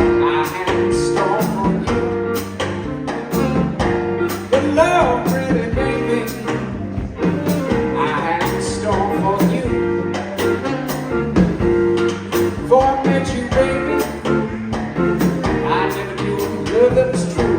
I have in store for you. The love, pretty baby, I have in store for you. Before I met you, baby, I never knew love that was true.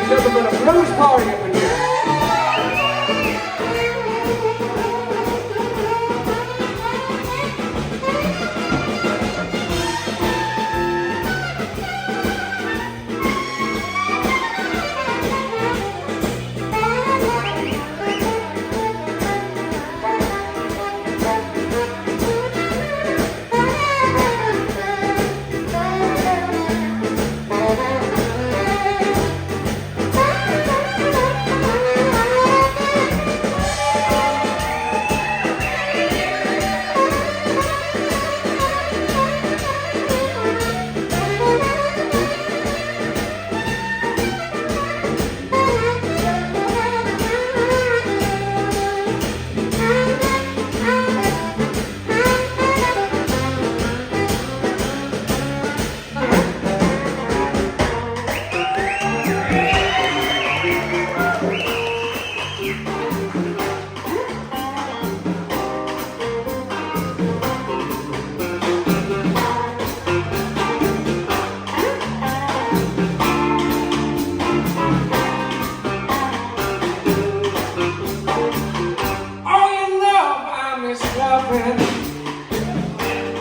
Nothing but a blues party up in here.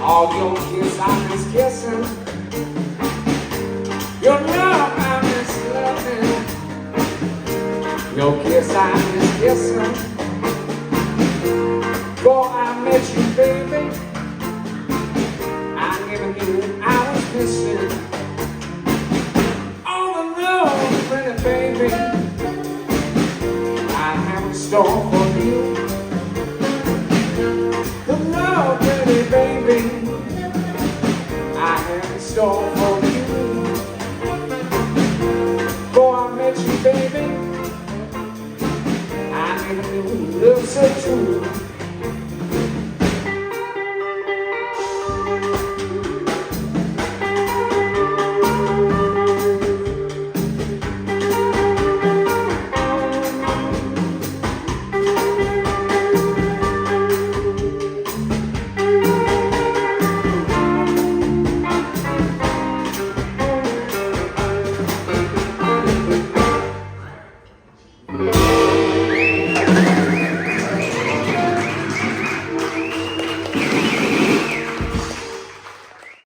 All your kiss I miss kissing. Your love I miss loving. Your kiss I miss kissing. Before I met you, baby, I never knew I was missing. All the love, pretty baby, I have in store.